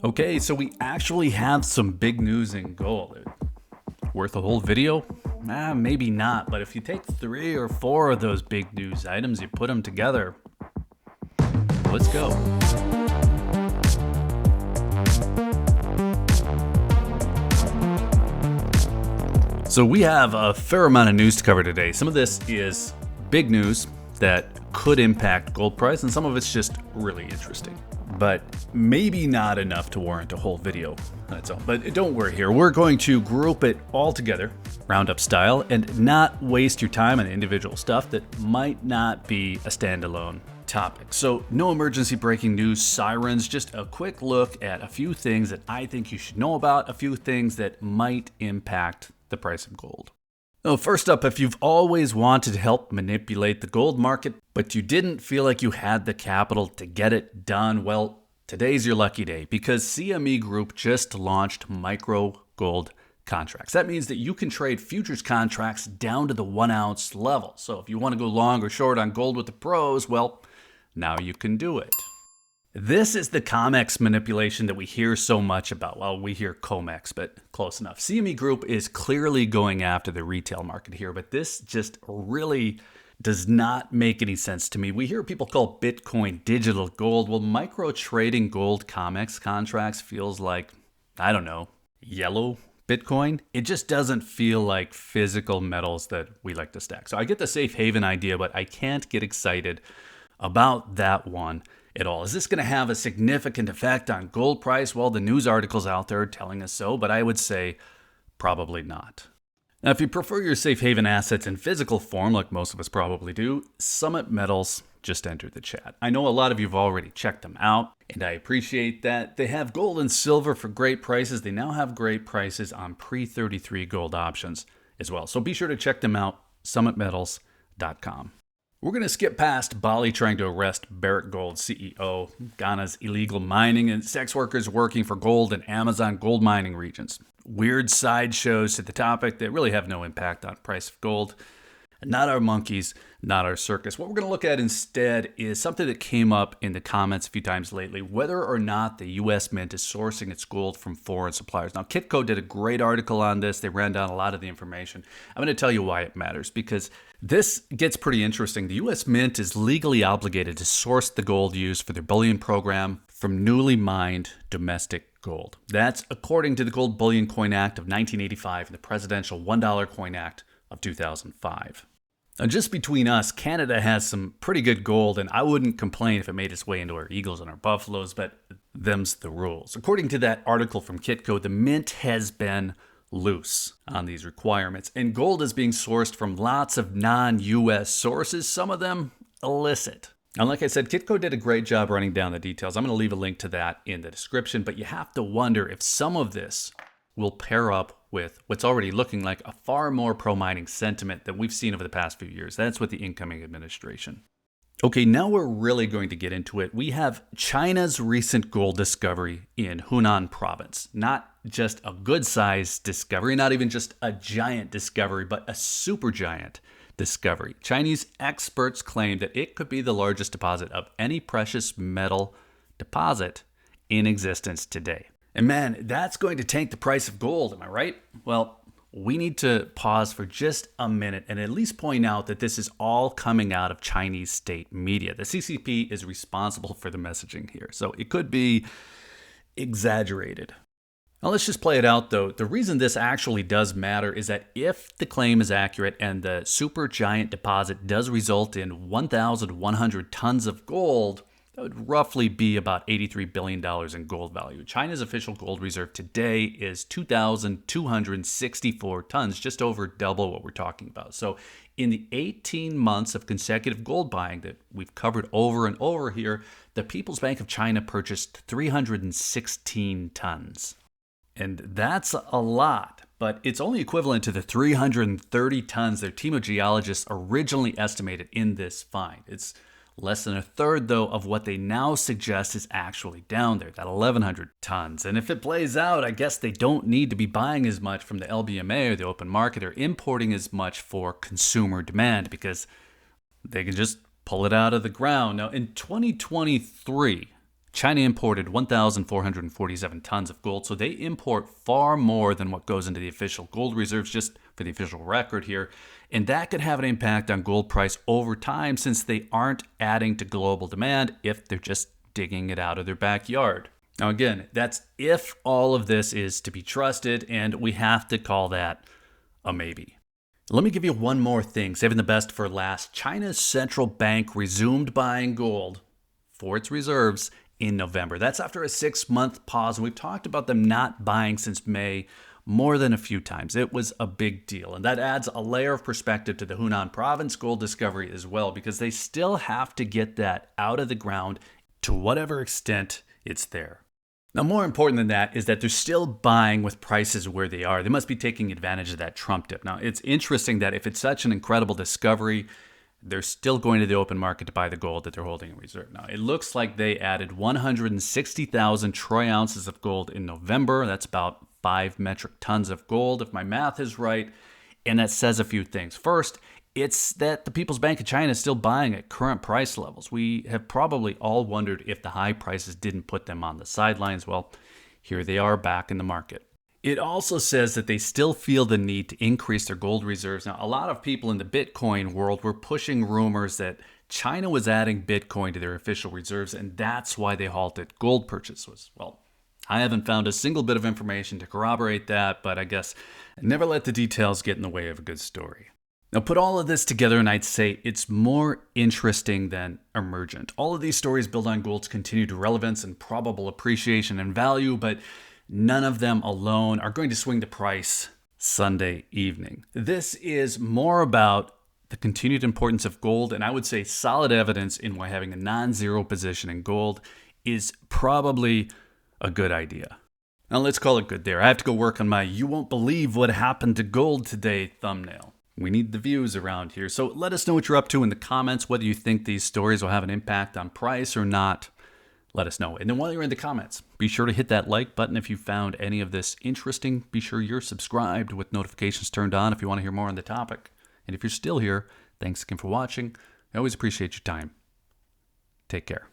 Okay, so we actually have some big news in gold. Worth a whole video? Maybe not, but if you take 3 or 4 of those big news items, you put them together, let's go. So we have a fair amount of news to cover today. Some of this is big news that could impact gold price, and some of it's just really interesting. But maybe not enough to warrant a whole video. That's all. But don't worry here. We're going to group it all together, roundup style, and not waste your time on individual stuff that might not be a standalone topic. So no emergency breaking news sirens, just a quick look at a few things that I think you should know about, a few things that might impact the price of gold. Well, first up, if you've always wanted to help manipulate the gold market, but you didn't feel like you had the capital to get it done, well, today's your lucky day because CME Group just launched micro gold contracts. That means that you can trade futures contracts down to the 1 ounce level. So if you want to go long or short on gold with the pros, well, now you can do it. This is the COMEX manipulation that we hear so much about. Well, we hear COMEX, but close enough. CME Group is clearly going after the retail market here, but this just really does not make any sense to me. We hear people call Bitcoin digital gold. Well, micro trading gold COMEX contracts feels like, I don't know, yellow Bitcoin. It just doesn't feel like physical metals that we like to stack. So I get the safe haven idea, but I can't get excited about that one at all. Is this going to have a significant effect on gold price? Well, the news articles out there are telling us so, but I would say probably not. Now, if you prefer your safe haven assets in physical form, like most of us probably do, Summit Metals just entered the chat. I know a lot of you have already checked them out, and I appreciate that. They have gold and silver for great prices. They now have great prices on pre-33 gold options as well. So be sure to check them out, summitmetals.com. We're going to skip past Bali trying to arrest Barrick Gold CEO, Ghana's illegal mining, and sex workers working for gold in Amazon gold mining regions. Weird sideshows to the topic that really have no impact on price of gold. Not our monkeys, not our circus. What we're going to look at instead is something that came up in the comments a few times lately, whether or not the U.S. Mint is sourcing its gold from foreign suppliers. Now, Kitco did a great article on this. They ran down a lot of the information. I'm going to tell you why it matters, because this gets pretty interesting. The U.S. Mint is legally obligated to source the gold used for their bullion program from newly mined domestic gold. That's according to the Gold Bullion Coin Act of 1985 and the Presidential $1 Coin Act of 2005. Now, just between us, Canada has some pretty good gold, and I wouldn't complain if it made its way into our Eagles and our Buffaloes, but them's the rules. According to that article from Kitco, the Mint has been loose on these requirements, and gold is being sourced from lots of non-U.S. sources, some of them illicit. Now, like I said, Kitco did a great job running down the details. I'm going to leave a link to that in the description, but you have to wonder if some of this will pair up with what's already looking like a far more pro-mining sentiment than we've seen over the past few years. That's with the incoming administration. Okay, now we're really going to get into it. We have China's recent gold discovery in Hunan province. Not just a good-sized discovery, not even just a giant discovery, but a supergiant discovery. Chinese experts claim that it could be the largest deposit of any precious metal deposit in existence today. And man, that's going to tank the price of gold, am I right? Well, we need to pause for just a minute and at least point out that this is all coming out of Chinese state media. The CCP is responsible for the messaging here, so it could be exaggerated. Now let's just play it out though. The reason this actually does matter is that if the claim is accurate and the supergiant deposit does result in 1,100 tons of gold, that would roughly be about $83 billion in gold value. China's official gold reserve today is 2,264 tons, just over double what we're talking about. So in the 18 months of consecutive gold buying that we've covered over and over here, the People's Bank of China purchased 316 tons. And that's a lot, but it's only equivalent to the 330 tons their team of geologists originally estimated in this find. It's less than a third, though, of what they now suggest is actually down there, that 1,100 tons. And if it plays out, I guess they don't need to be buying as much from the LBMA or the open market or importing as much for consumer demand because they can just pull it out of the ground. Now, in 2023, China imported 1,447 tons of gold, so they import far more than what goes into the official gold reserves, just for the official record here. And that could have an impact on gold price over time since they aren't adding to global demand if they're just digging it out of their backyard. Now, again, that's if all of this is to be trusted, and we have to call that a maybe. Let me give you one more thing, saving the best for last. China's central bank resumed buying gold for its reserves in November. That's after a 6-month pause, and we've talked about them not buying since May more than a few times. It was a big deal, and that adds a layer of perspective to the Hunan province gold discovery as well, because they still have to get that out of the ground to whatever extent it's there. Now, more important than that is that they're still buying with prices where they are. They must be taking advantage of that Trump dip. Now, it's interesting that if it's such an incredible discovery, they're still going to the open market to buy the gold that they're holding in reserve. Now, it looks like they added 160,000 troy ounces of gold in November. That's about 5 metric tons of gold, if my math is right. And that says a few things. First, it's that the People's Bank of China is still buying at current price levels. We have probably all wondered if the high prices didn't put them on the sidelines. Well, here they are back in the market. It also says that they still feel the need to increase their gold reserves. Now, a lot of people in the Bitcoin world were pushing rumors that China was adding Bitcoin to their official reserves, and that's why they halted gold purchases. Well, I haven't found a single bit of information to corroborate that, but I guess never let the details get in the way of a good story. Now, put all of this together, and I'd say it's more interesting than emergent. All of these stories build on gold's continued relevance and probable appreciation and value, but none of them alone are going to swing the price Sunday evening. This is more about the continued importance of gold, and I would say solid evidence in why having a non-zero position in gold is probably a good idea. Now, let's call it good there. I have to go work on my "you won't believe what happened to gold today" thumbnail. We need the views around here. So let us know what you're up to in the comments, whether you think these stories will have an impact on price or not. Let us know. And then while you're in the comments, be sure to hit that like button if you found any of this interesting. Be sure you're subscribed with notifications turned on if you want to hear more on the topic. And if you're still here, thanks again for watching. I always appreciate your time. Take care.